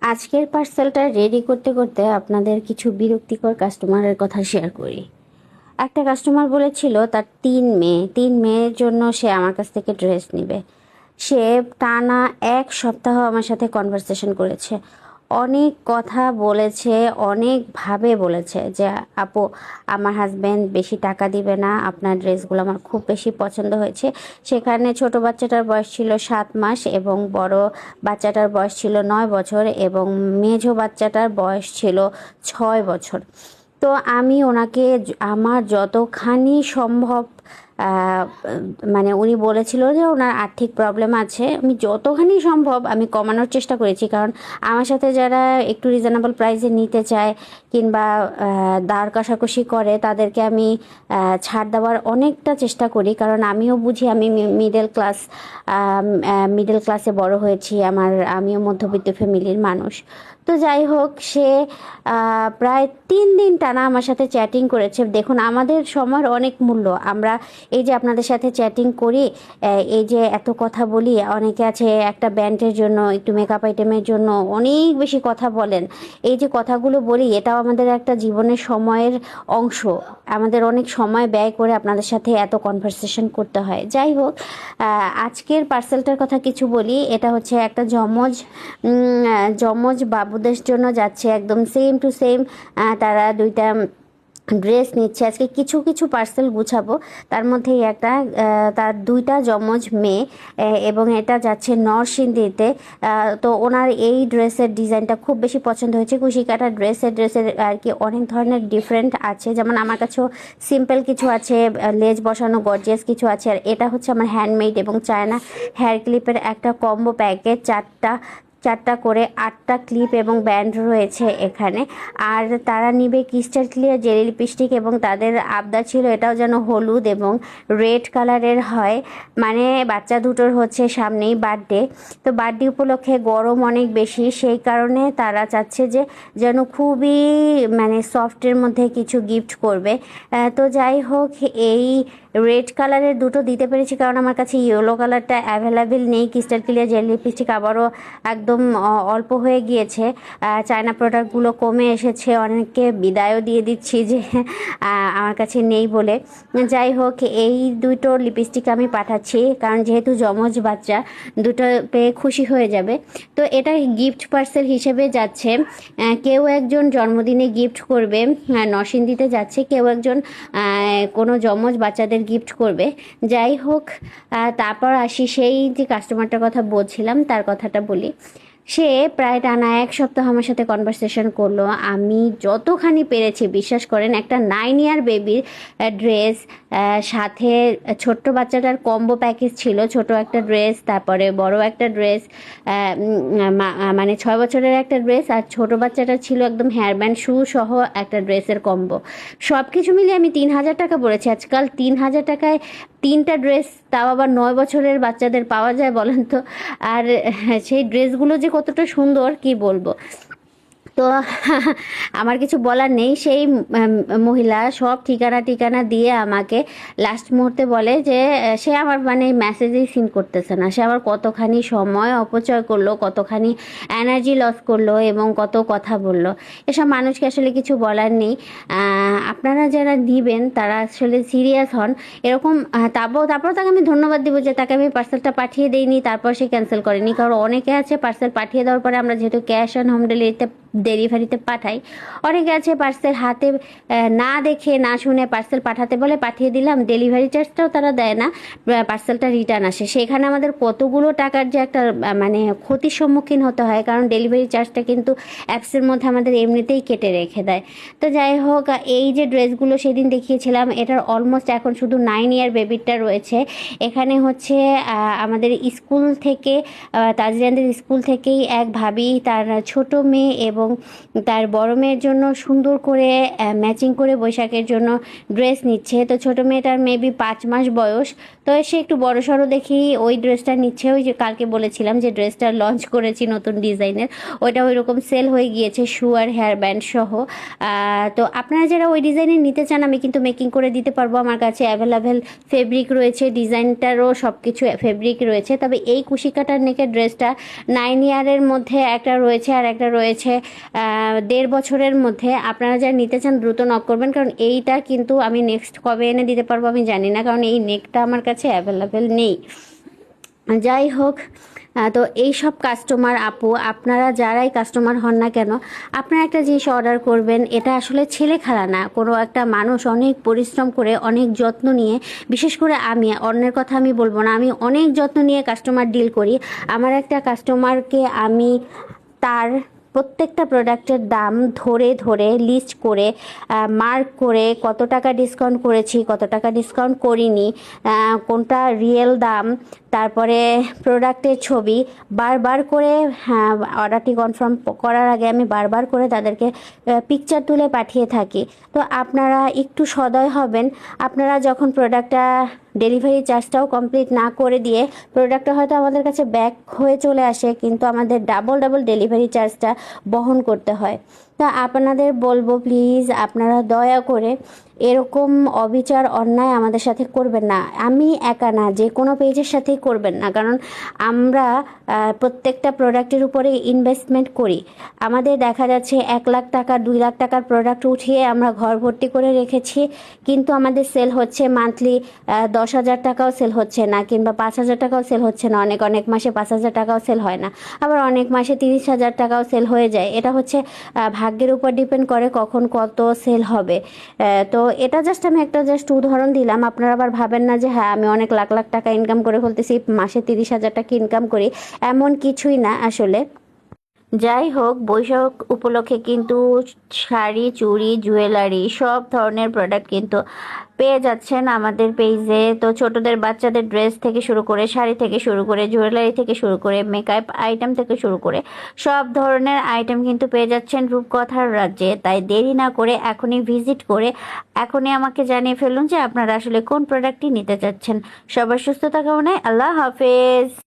আজকের পার্সেলটা রেডি করতে করতে আপনাদের কিছু বিরক্তিকর কাস্টমারের কথা শেয়ার করি। একটা কাস্টমার বলেছিল তার 3 মেয়ের জন্য সে আমার কাছ থেকে ড্রেস নেবে। সে টানা 1 সপ্তাহ আমার সাথে কনভারসেশন করেছে, অনেক কথা বলেছে, অনেকভাবে বলেছে যে আপু, আমার হাজব্যান্ড বেশি টাকা দিবে না, আপনার ড্রেসগুলো আমার খুব বেশি পছন্দ হয়েছে। সেখানে ছোট বাচ্চাটার বয়স ছিল 7 মাস এবং বড় বাচ্চাটার বয়স ছিল 9 বছর এবং মেঝো বাচ্চাটার বয়স ছিল 6 বছর। তো আমি ওনাকে আমার যতখানি সম্ভব আহ, মানে উনি বলেছিল যে ওনার আর্থিক প্রবলেম আছে, আমি যতখানি সম্ভব আমি কমানোর চেষ্টা করেছি, কারণ আমার সাথে যারা একটু রিজনেবল প্রাইসে নিতে চায় কিংবা দাঁড় কষাকষি করে তাদেরকে আমি ছাড় দেওয়ার অনেকটা চেষ্টা করি, কারণ আমিও বুঝি আমি মিডল ক্লাসে বড় হয়েছি, আমিও মধ্যবিত্ত ফ্যামিলির মানুষ। তো যাই হোক, সে প্রায় 3 দিন টানা আমার সাথে চ্যাটিং করেছে। দেখুন, আমাদের সময়ের অনেক মূল্য। আমরা এই যে আপনাদের সাথে চ্যাটিং করি, এই যে এত কথা বলি, অনেকে আছে একটা ব্যান্ডের জন্য, একটু মেকআপ আইটেমের জন্য অনেক বেশি কথা বলেন। এই যে কথাগুলো বলি, এটাও আমাদের একটা জীবনের সময়ের অংশ। আমাদের অনেক সময় ব্যয় করে আপনাদের সাথে এত কনভারসেশন করতে হয়। যাই হোক, আজকের পার্সেলটার কথা কিছু বলি। এটা হচ্ছে একটা যমজ বাবুদের জন্য যাচ্ছে, একদম সেম টু সেম। তারা 2টা ড্রেস নিচ্ছে। আজকে কিছু কিছু পার্সেল গুছাবো, তার মধ্যেই একটা তার 2টা যমজ মেয়ে, এবং এটা যাচ্ছে নরসিংদীতে। তো ওনার এই ড্রেসের ডিজাইনটা খুব বেশি পছন্দ হয়েছে। কুশি কাটা ড্রেসের আর কি অনেক ধরনের ডিফারেন্ট আছে, যেমন আমার কাছেও সিম্পল কিছু আছে, লেজ বসানো গর্জিয়াস কিছু আছে, আর এটা হচ্ছে আমার হ্যান্ডমেড এবং চায়না হেয়ার ক্লিপের একটা কম্বো প্যাকেজ। চারটা করে 8টা ক্লিপ এবং ব্যান্ড রয়েছে এখানে। আর তারা নিবে ক্রিস্টাল ক্লিয়ার জেলি লিপস্টিক, এবং তাদের আবদার ছিল এটাও যেন হলুদ এবং রেড কালারের হয়। মানে বাচ্চা দুটোর হচ্ছে সামনেই বার্থডে, তো বার্থডে উপলক্ষে গরম অনেক বেশি, সেই কারণে তারা চাচ্ছে যে যেন খুবই মানে সফটের মধ্যে কিছু গিফট করবে। তো যাই হোক, এই রেড কালারের দুটো দিতে পেরেছি কারণ আমার কাছে ইয়েলো কালারটা অ্যাভেলেবেল নেই। ক্রিস্টাল ক্লিয়ার জেল লিপস্টিক আবারও একদম অল্প হয়ে গিয়েছে। চায়না প্রোডাক্টগুলো কমে এসেছে, অনেককে বিদায়ও দিয়ে দিচ্ছি যে আমার কাছে নেই বলে। যাই হোক, এই দুটো লিপস্টিক আমি পাঠাচ্ছি, কারণ যেহেতু যমজ বাচ্চা, দুটো পেয়ে খুশি হয়ে যাবে। তো এটা গিফট পার্সেল হিসেবে যাচ্ছে। কেউ একজন জন্মদিনে গিফট করবে, নরসিংদীতে যাচ্ছে, কেউ একজন কোনো যমজ বাচ্চাদের গিফট করবে। যাই হোক, তারপর আসি সেই যে কাস্টমারটার কথা বলছিলাম, তার কথাটা বলি। সে প্রায় টানা 1 সপ্তাহ আমার সাথে কনভারসেশন করলো। আমি যতখানি পেরেছি, বিশ্বাস করেন, একটা 9 ইয়ার বেবির ড্রেস, সাথে ছোট্ট বাচ্চাটার কম্বো প্যাকেজ ছিল, ছোট একটা ড্রেস, তারপরে বড় একটা ড্রেস, মানে 6 বছরের একটা ড্রেস, আর ছোট বাচ্চাটা ছিল একদম হেয়ার ব্যান্ড শু সহ একটা ড্রেসের কম্বো। সব কিছু মিলিয়ে আমি 3,000 টাকা বলেছি। আজকাল 3,000 টাকায় 3টা ড্রেস, তাও আবার 9 বছরের বাচ্চাদের পাওয়া যায় বলেন তো? আর সেই ড্রেসগুলো যে কতটা সুন্দর কি বলবো। তো আমার কিছু বলার নেই। সেই মহিলা সব ঠিকানা দিয়ে আমাকে লাস্ট মুহূর্তে বলে যে সে আমার মানে মেসেজেই সিন করতেছে না, সে আবার কতখানি সময় অপচয় করলো, কতখানি এনার্জি লস করলো এবং কত কথা বললো। এসব মানুষকে আসলে কিছু বলার নেই। আপনারা যারা দিবেন তারা আসলে সিরিয়াস হন। এরকম তারপর তাকে আমি ধন্যবাদ দিব যে তাকে আমি পার্সেলটা পাঠিয়ে দিইনি, তারপর সে ক্যান্সেল করেনি। কারণ অনেকে আছে পার্সেল পাঠিয়ে দেওয়ার পরে, আমরা যেহেতু ক্যাশ অন হোম ডেলিভারিতে পাঠাই, অনেকে আছে পার্সেল হাতে না দেখে না শুনে পার্সেল পাঠাতে বলে, পাঠিয়ে দিলাম, ডেলিভারি চার্জটাও তারা দেয় না, পার্সেলটা রিটার্ন আসে। সেখানে আমাদের কতগুলো টাকার যে একটা মানে ক্ষতির সম্মুখীন হতে হয়, কারণ ডেলিভারি চার্জটা কিন্তু অ্যাপসের মধ্যে আমাদের এমনিতেই কেটে রেখে দেয়। তো যাই হোক, এই যে ড্রেসগুলো সেদিন দেখিয়েছিলাম, এটার অলমোস্ট এখন শুধু 9 ইয়ার বেবিটা রয়েছে। এখানে হচ্ছে আমাদের স্কুল থেকে, তাজরিয়ানদের স্কুল থেকেই এক ভাবি তার ছোট মেয়ে এবং এবং তার বড় মেয়ের জন্য সুন্দর করে ম্যাচিং করে বৈশাখের জন্য ড্রেস নিচ্ছে। তো ছোটো মেয়েটার মেবি 5 মাস বয়স, তো সে একটু বড় সড়ো দেখি ওই ড্রেসটা নিচ্ছে। ওই যে কালকে বলেছিলাম যে ড্রেসটা লঞ্চ করেছি নতুন ডিজাইনের, ওইটা ওই রকম সেল হয়ে গিয়েছে শু আর হেয়ার ব্যান্ড সহ। তো আপনারা যারা ওই ডিজাইনের নিতে চান আমি কিন্তু মেকিং করে দিতে পারবো। আমার কাছে অ্যাভেলেবেল ফেব্রিক রয়েছে, ডিজাইনটারও সব কিছু ফেব্রিক রয়েছে। তবে এই কুশি কাটার নেকের ড্রেসটা 9 ইয়ারের মধ্যে একটা রয়েছে আর একটা রয়েছে 1.5 বছরের মধ্যে। আপনারা যারা নিতে চান দ্রুত নক করবেন, কারণ এইটা কিন্তু আমি নেক্সট কবে এনে দিতে পারবো আমি জানি না, কারণ এই নেকটা আমার কাছে অ্যাভেলেবেল নেই। যাই হোক, তো এই সব কাস্টমার আপু, আপনারা যারাই কাস্টমার হন না কেন, আপনারা একটা জিনিস অর্ডার করবেন, এটা আসলে ছেলে খেলা না। কোনো একটা মানুষ অনেক পরিশ্রম করে অনেক যত্ন নিয়ে, বিশেষ করে আমি, অন্যের কথা আমি বলবো না, আমি অনেক যত্ন নিয়ে কাস্টমার ডিল করি। আমার একটা কাস্টমারকে আমি তার প্রত্যেকটা প্রোডাক্টের দাম ধরে ধরে লিস্ট করে মার্ক করে কত টাকা ডিসকাউন্ট করেছি, কত টাকা ডিসকাউন্ট করিনি, কোনটা রিয়েল দাম, তারপরে প্রোডাক্টের ছবি বারবার করে, হ্যাঁ, অর্ডারটি কনফার্ম করার আগে আমি বারবার করে তাদেরকে পিকচার তুলে পাঠিয়ে থাকি। তো আপনারা একটু সদয় হবেন। আপনারা যখন প্রোডাক্টটা ডেলিভারি চার্জটাও কমপ্লিট না করে দিয়ে প্রোডাক্টটা হয়তো আমাদের কাছে ব্যাক হয়ে চলে আসে, কিন্তু আমাদের ডাবল ডেলিভারি চার্জটা বহন করতে হয়। তা আপনাদের বলবো প্লিজ আপনারা দয়া করে এরকম অবিচার অন্যায় আমাদের সাথে করবেন না। আমি একা না, যে কোনো পেজের সাথেই করবেন না, কারণ আমরা প্রত্যেকটা প্রোডাক্টের উপরে ইনভেস্টমেন্ট করি। আমাদের দেখা যাচ্ছে 1 লাখ টাকা 2 লাখ টাকার প্রোডাক্ট উঠিয়ে আমরা ঘর ভর্তি করে রেখেছি, কিন্তু আমাদের সেল হচ্ছে মান্থলি 10,000 টাকাও সেল হচ্ছে না, কিংবা 5,000 টাকাও সেল হচ্ছে না। অনেক অনেক মাসে 5,000 টাকাও সেল হয় না, আবার অনেক মাসে 30,000 টাকাও সেল হয়ে যায়। এটা হচ্ছে ভাগ্যের উপর ডিপেন্ড করে কখন কত সেল হবে। তো এটা জাস্ট আমি একটা উদাহরণ দিলাম। আপনারা আবার ভাবেন না যে হ্যাঁ আমি অনেক লাখ লাখ টাকা ইনকাম করে ফেলতেছি, মাসে 30,000 টাকা ইনকাম করি, এমন কিছুই না আসলে। যাই হোক, বৈশাখ উপলক্ষে কিন্তু শাড়ি, চুড়ি, জুয়েলারি সব ধরনের প্রোডাক্ট কিন্তু পেয়ে যাচ্ছেন আমাদের পেজে। তো ছোটদের বাচ্চাদের ড্রেস থেকে শুরু করে, শাড়ি থেকে শুরু করে, জুয়েলারি থেকে শুরু করে, মেকআপ আইটেম থেকে শুরু করে সব ধরনের আইটেম কিন্তু পেয়ে যাচ্ছেন রূপকথার রাজ্যে। তাই দেরি না করে এখনই ভিজিট করে এখনই আমাকে জানিয়ে ফেলুন যে আপনারা আসলে কোন প্রোডাক্টটি নিতে চাচ্ছেন। সবার সুস্থতা কামনায়, আল্লাহ হাফেজ।